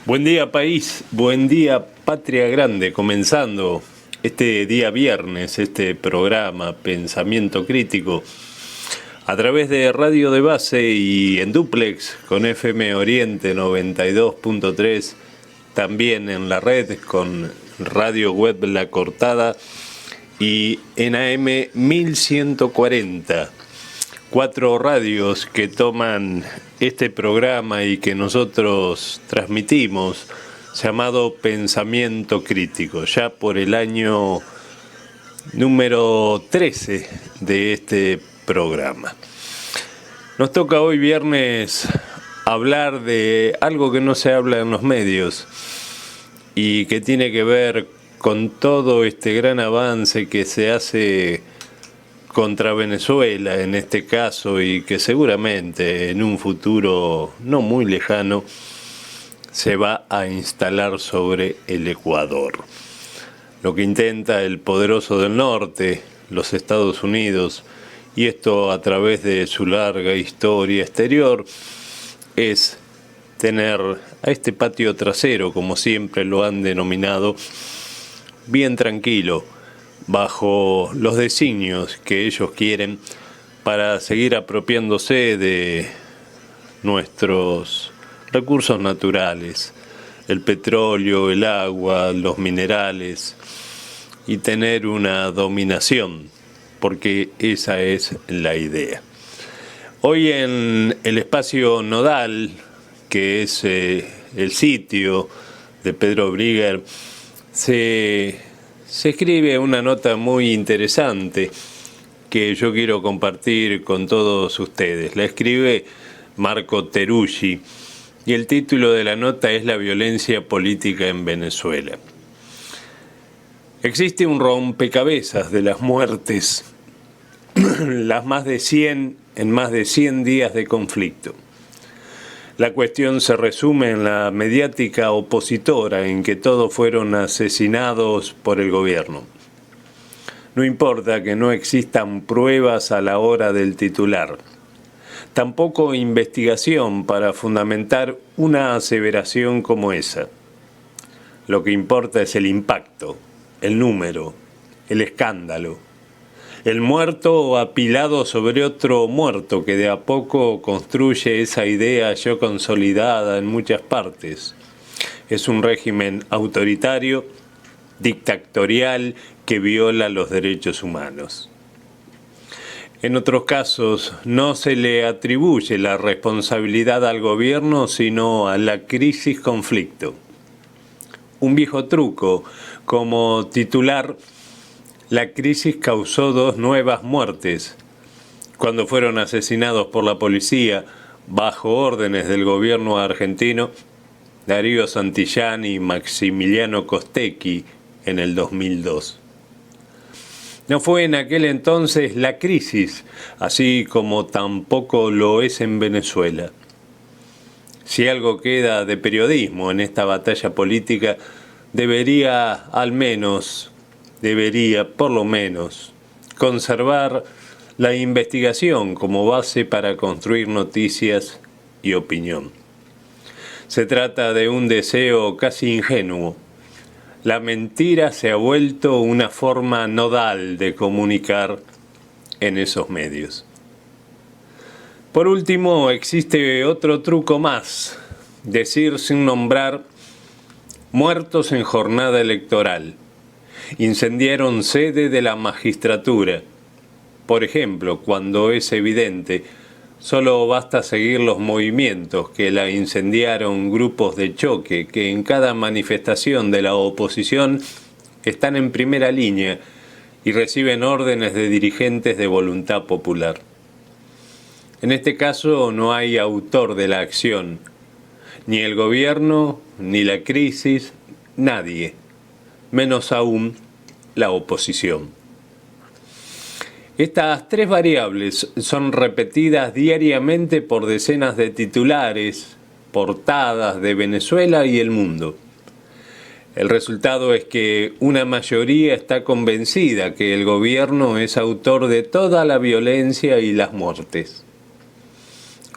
Buen día país, buen día patria grande, comenzando este día viernes, este programa Pensamiento Crítico, a través de Radio de Base y en Duplex con FM Oriente 92.3, también en la red con Radio Web La Cortada y en AM 1140. 4 radios que toman este programa y que nosotros transmitimos, llamado Pensamiento Crítico, ya por el año número 13 de este programa. Nos toca hoy viernes hablar de algo que no se habla en los medios y que tiene que ver con todo este gran avance que se hace contra Venezuela en este caso, y que seguramente en un futuro no muy lejano se va a instalar sobre el Ecuador. Lo que intenta el poderoso del norte, los Estados Unidos, y esto a través de su larga historia exterior, es tener a este patio trasero, como siempre lo han denominado, bien tranquilo, bajo los designios que ellos quieren para seguir apropiándose de nuestros recursos naturales, el petróleo, el agua, los minerales, y tener una dominación, porque esa es la idea. Hoy en el espacio Nodal, que es el sitio de Pedro Brigger, se escribe una nota muy interesante que yo quiero compartir con todos ustedes. La escribe Marco Teruggi y el título de la nota es La violencia política en Venezuela. Existe un rompecabezas de las muertes, las más de 100 en más de 100 días de conflicto. La cuestión se resume en la mediática opositora en que todos fueron asesinados por el gobierno. No importa que no existan pruebas a la hora del titular, tampoco investigación para fundamentar una aseveración como esa. Lo que importa es el impacto, el número, el escándalo. El muerto apilado sobre otro muerto que de a poco construye esa idea ya consolidada en muchas partes. Es un régimen autoritario, dictatorial, que viola los derechos humanos. En otros casos no se le atribuye la responsabilidad al gobierno, sino a la crisis-conflicto. Un viejo truco como titular: la crisis causó 2 nuevas muertes, cuando fueron asesinados por la policía, bajo órdenes del gobierno argentino, Darío Santillán y Maximiliano Costecchi en el 2002. No fue en aquel entonces la crisis, así como tampoco lo es en Venezuela. Si algo queda de periodismo en esta batalla política, debería por lo menos, conservar la investigación como base para construir noticias y opinión. Se trata de un deseo casi ingenuo. La mentira se ha vuelto una forma nodal de comunicar en esos medios. Por último, existe otro truco más: decir sin nombrar: muertos en jornada electoral. Incendiaron sede de la magistratura. Por ejemplo, cuando es evidente, solo basta seguir los movimientos que la incendiaron grupos de choque que en cada manifestación de la oposición están en primera línea y reciben órdenes de dirigentes de Voluntad Popular. En este caso no hay autor de la acción, ni el gobierno, ni la crisis, nadie, menos aún la oposición. Estas 3 variables son repetidas diariamente por decenas de titulares, portadas de Venezuela y el mundo. El resultado es que una mayoría está convencida que el gobierno es autor de toda la violencia y las muertes.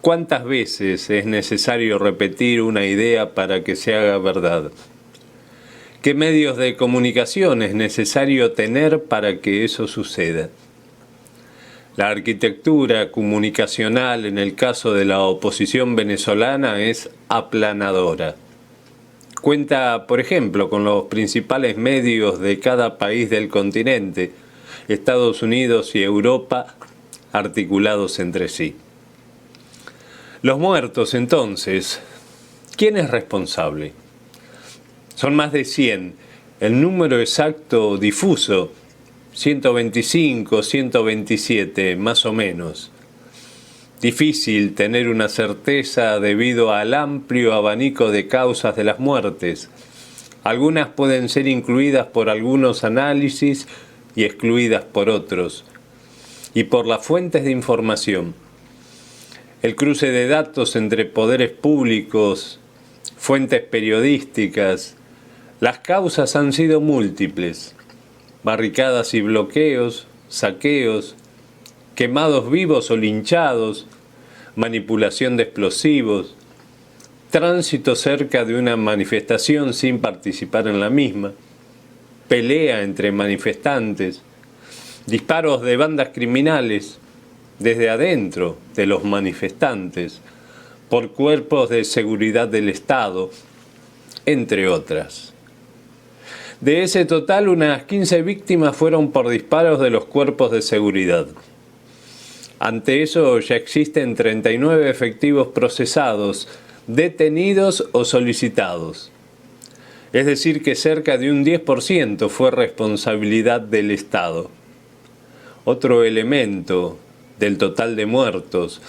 ¿Cuántas veces es necesario repetir una idea para que se haga verdad? ¿Qué medios de comunicación es necesario tener para que eso suceda? La arquitectura comunicacional en el caso de la oposición venezolana es aplanadora. Cuenta, por ejemplo, con los principales medios de cada país del continente, Estados Unidos y Europa, articulados entre sí. Los muertos, entonces, ¿quién es responsable? Son más de 100, el número exacto difuso, 125, 127, más o menos. Difícil tener una certeza debido al amplio abanico de causas de las muertes. Algunas pueden ser incluidas por algunos análisis y excluidas por otros, y por las fuentes de información. El cruce de datos entre poderes públicos, fuentes periodísticas, las causas han sido múltiples: barricadas y bloqueos, saqueos, quemados vivos o linchados, manipulación de explosivos, tránsito cerca de una manifestación sin participar en la misma, pelea entre manifestantes, disparos de bandas criminales desde adentro de los manifestantes por cuerpos de seguridad del Estado, entre otras. De ese total, unas 15 víctimas fueron por disparos de los cuerpos de seguridad. Ante eso ya existen 39 efectivos procesados, detenidos o solicitados. Es decir, que cerca de un 10% fue responsabilidad del Estado. Otro elemento del total de muertos,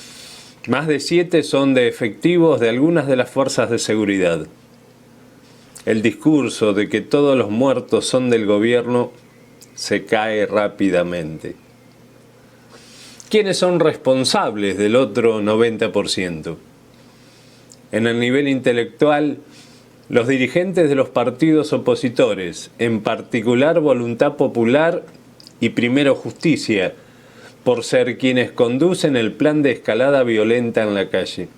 más de 7 son de efectivos de algunas de las fuerzas de seguridad. El discurso de que todos los muertos son del gobierno se cae rápidamente. ¿Quiénes son responsables del otro 90%? En el nivel intelectual, los dirigentes de los partidos opositores, en particular Voluntad Popular y Primero Justicia, por ser quienes conducen el plan de escalada violenta en la calle.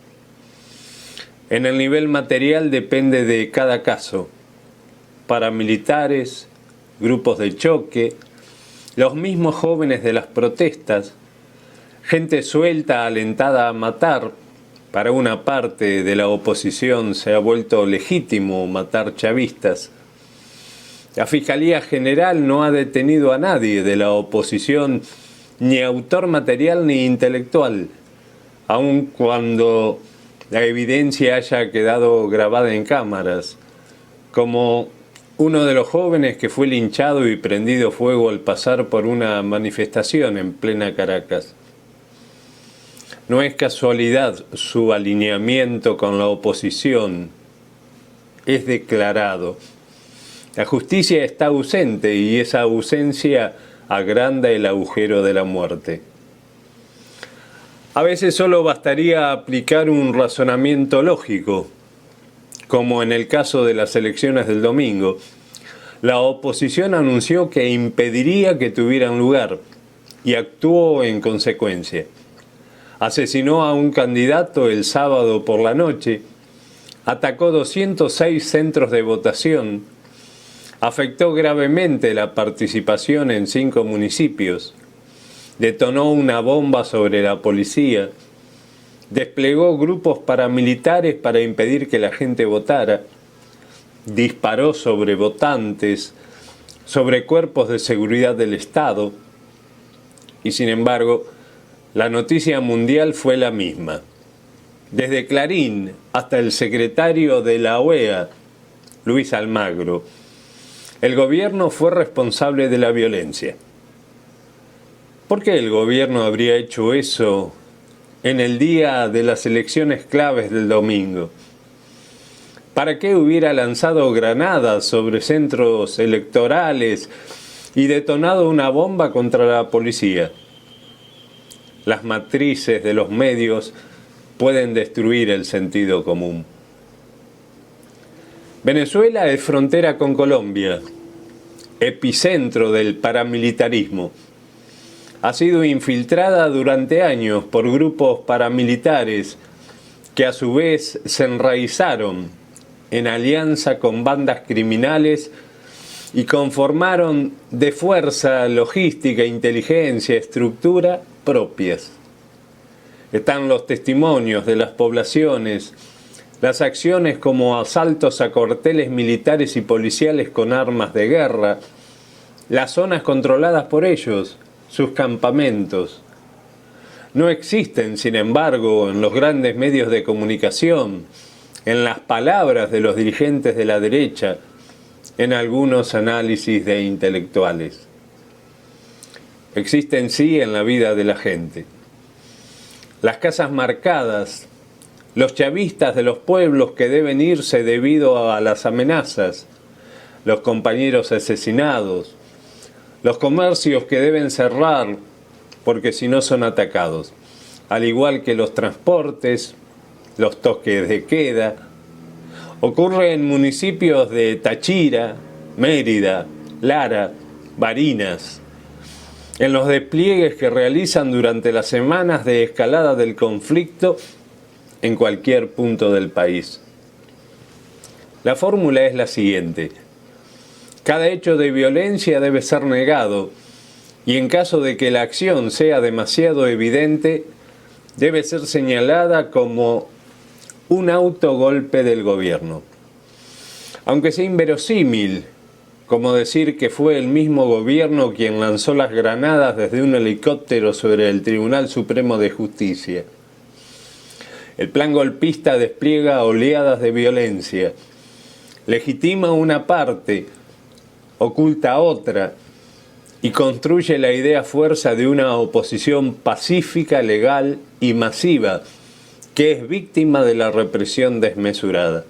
En el nivel material depende de cada caso: paramilitares, grupos de choque, los mismos jóvenes de las protestas, gente suelta alentada a matar. Para una parte de la oposición se ha vuelto legítimo matar chavistas. La Fiscalía General no ha detenido a nadie de la oposición, ni autor material ni intelectual, aun cuando la evidencia haya quedado grabada en cámaras, como uno de los jóvenes que fue linchado y prendido fuego al pasar por una manifestación en plena Caracas. No es casualidad su alineamiento con la oposición, es declarado. La justicia está ausente y esa ausencia agranda el agujero de la muerte. A veces solo bastaría aplicar un razonamiento lógico, como en el caso de las elecciones del domingo. La oposición anunció que impediría que tuvieran lugar y actuó en consecuencia. Asesinó a un candidato el sábado por la noche, atacó 206 centros de votación, afectó gravemente la participación en 5 municipios, detonó una bomba sobre la policía, desplegó grupos paramilitares para impedir que la gente votara, disparó sobre votantes, sobre cuerpos de seguridad del Estado, y sin embargo, la noticia mundial fue la misma. Desde Clarín hasta el secretario de la OEA, Luis Almagro, el gobierno fue responsable de la violencia. ¿Por qué el gobierno habría hecho eso en el día de las elecciones claves del domingo? ¿Para qué hubiera lanzado granadas sobre centros electorales y detonado una bomba contra la policía? Las matrices de los medios pueden destruir el sentido común. Venezuela es frontera con Colombia, epicentro del paramilitarismo. Ha sido infiltrada durante años por grupos paramilitares que a su vez se enraizaron en alianza con bandas criminales y conformaron de fuerza, logística, inteligencia, estructura propias. Están los testimonios de las poblaciones, las acciones como asaltos a cuarteles militares y policiales con armas de guerra, las zonas controladas por ellos, sus campamentos. No existen, sin embargo, en los grandes medios de comunicación, en las palabras de los dirigentes de la derecha, en algunos análisis de intelectuales. Existen sí en la vida de la gente. Las casas marcadas, los chavistas de los pueblos que deben irse debido a las amenazas, los compañeros asesinados, los comercios que deben cerrar porque si no son atacados, al igual que los transportes, los toques de queda. Ocurre en municipios de Táchira, Mérida, Lara, Barinas, en los despliegues que realizan durante las semanas de escalada del conflicto en cualquier punto del país. La fórmula es la siguiente: cada hecho de violencia debe ser negado y en caso de que la acción sea demasiado evidente, debe ser señalada como un autogolpe del gobierno. Aunque sea inverosímil, como decir que fue el mismo gobierno quien lanzó las granadas desde un helicóptero sobre el Tribunal Supremo de Justicia. El plan golpista despliega oleadas de violencia, legitima una parte, oculta otra, y construye la idea fuerza de una oposición pacífica, legal y masiva, que es víctima de la represión desmesurada.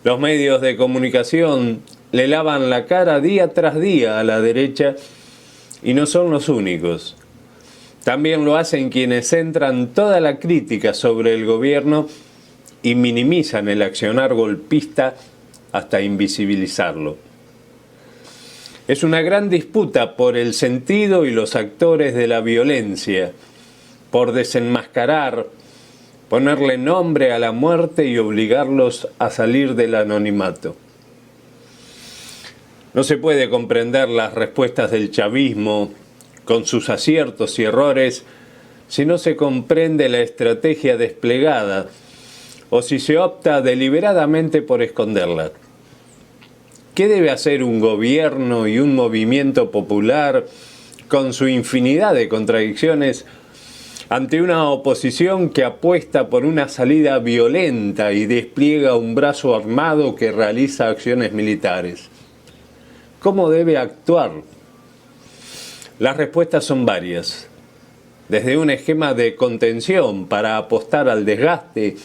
Los medios de comunicación le lavan la cara día tras día a la derecha y no son los únicos. También lo hacen quienes centran toda la crítica sobre el gobierno y minimizan el accionar golpista hasta invisibilizarlo. Es una gran disputa por el sentido y los actores de la violencia, por desenmascarar, ponerle nombre a la muerte y obligarlos a salir del anonimato. No se puede comprender las respuestas del chavismo, con sus aciertos y errores, si no se comprende la estrategia desplegada o si se opta deliberadamente por esconderla. ¿Qué debe hacer un gobierno y un movimiento popular con su infinidad de contradicciones ante una oposición que apuesta por una salida violenta y despliega un brazo armado que realiza acciones militares? ¿Cómo debe actuar? Las respuestas son varias, desde un esquema de contención para apostar al desgaste,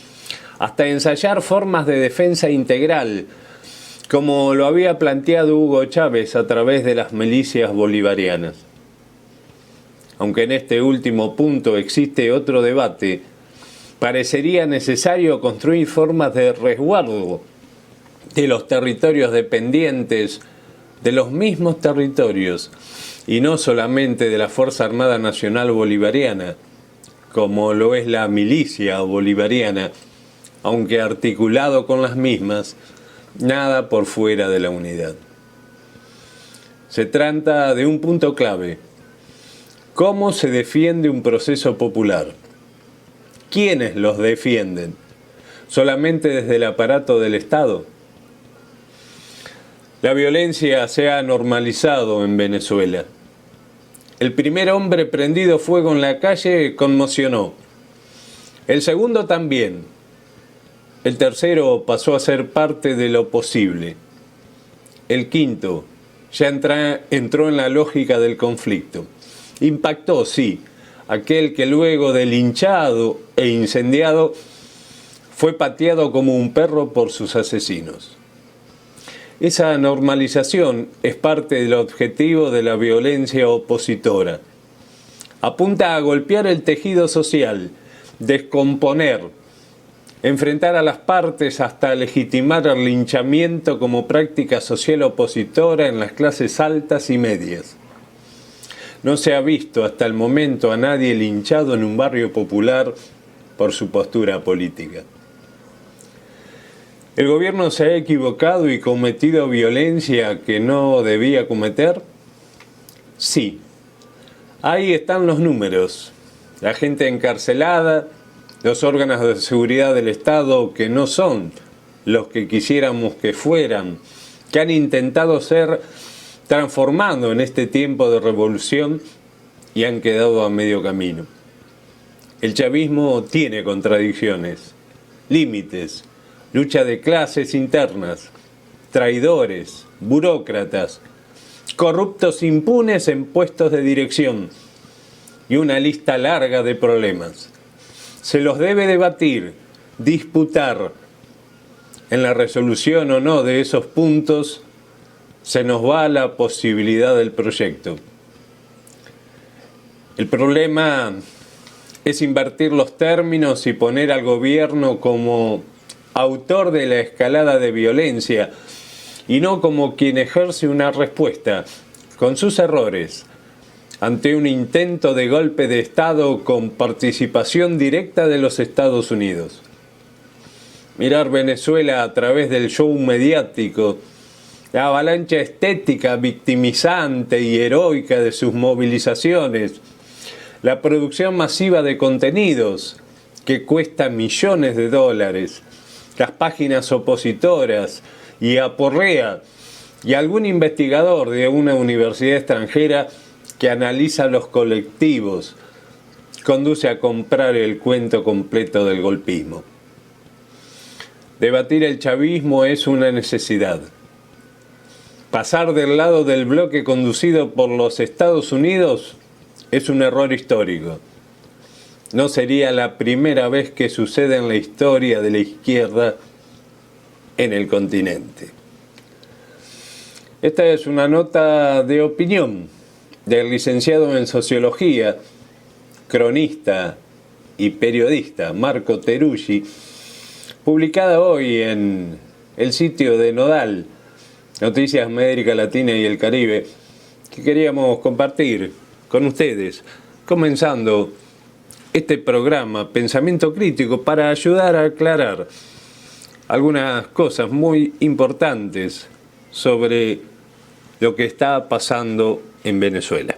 hasta ensayar formas de defensa integral, como lo había planteado Hugo Chávez a través de las milicias bolivarianas. Aunque en este último punto existe otro debate, parecería necesario construir formas de resguardo de los territorios dependientes de los mismos territorios y no solamente de la Fuerza Armada Nacional Bolivariana, como lo es la milicia bolivariana, aunque articulado con las mismas, nada por fuera de la unidad. Se trata de un punto clave. ¿Cómo se defiende un proceso popular? ¿Quiénes los defienden? ¿Solamente desde el aparato del Estado? La violencia se ha normalizado en Venezuela. El primer hombre prendido fuego en la calle conmocionó. El segundo también. El tercero pasó a ser parte de lo posible. El quinto ya entró en la lógica del conflicto. Impactó, sí, aquel que luego de linchado e incendiado fue pateado como un perro por sus asesinos. Esa normalización es parte del objetivo de la violencia opositora. Apunta a golpear el tejido social, descomponer, enfrentar a las partes hasta legitimar el linchamiento como práctica social opositora en las clases altas y medias. No se ha visto hasta el momento a nadie linchado en un barrio popular por su postura política. ¿El gobierno se ha equivocado y cometido violencia que no debía cometer? Sí. Ahí están los números. La gente encarcelada, los órganos de seguridad del Estado que no son los que quisiéramos que fueran, que han intentado ser transformando en este tiempo de revolución y han quedado a medio camino. El chavismo tiene contradicciones, límites, lucha de clases internas, traidores, burócratas, corruptos impunes en puestos de dirección y una lista larga de problemas. Se los debe debatir, disputar. En la resolución o no de esos puntos se nos va la posibilidad del proyecto. El problema es invertir los términos y poner al gobierno como autor de la escalada de violencia y no como quien ejerce una respuesta con sus errores ante un intento de golpe de Estado con participación directa de los Estados Unidos. Mirar Venezuela a través del show mediático, la avalancha estética victimizante y heroica de sus movilizaciones, la producción masiva de contenidos que cuesta millones de dólares, las páginas opositoras y aporrea y algún investigador de una universidad extranjera que analiza los colectivos, conduce a comprar el cuento completo del golpismo. Debatir el chavismo es una necesidad. Pasar del lado del bloque conducido por los Estados Unidos es un error histórico. No sería la primera vez que sucede en la historia de la izquierda en el continente. Esta es una nota de opinión del licenciado en Sociología, cronista y periodista Marco Teruggi, publicada hoy en el sitio de Nodal, Noticias América Latina y el Caribe, que queríamos compartir con ustedes, comenzando este programa Pensamiento Crítico para ayudar a aclarar algunas cosas muy importantes sobre lo que está pasando en Venezuela.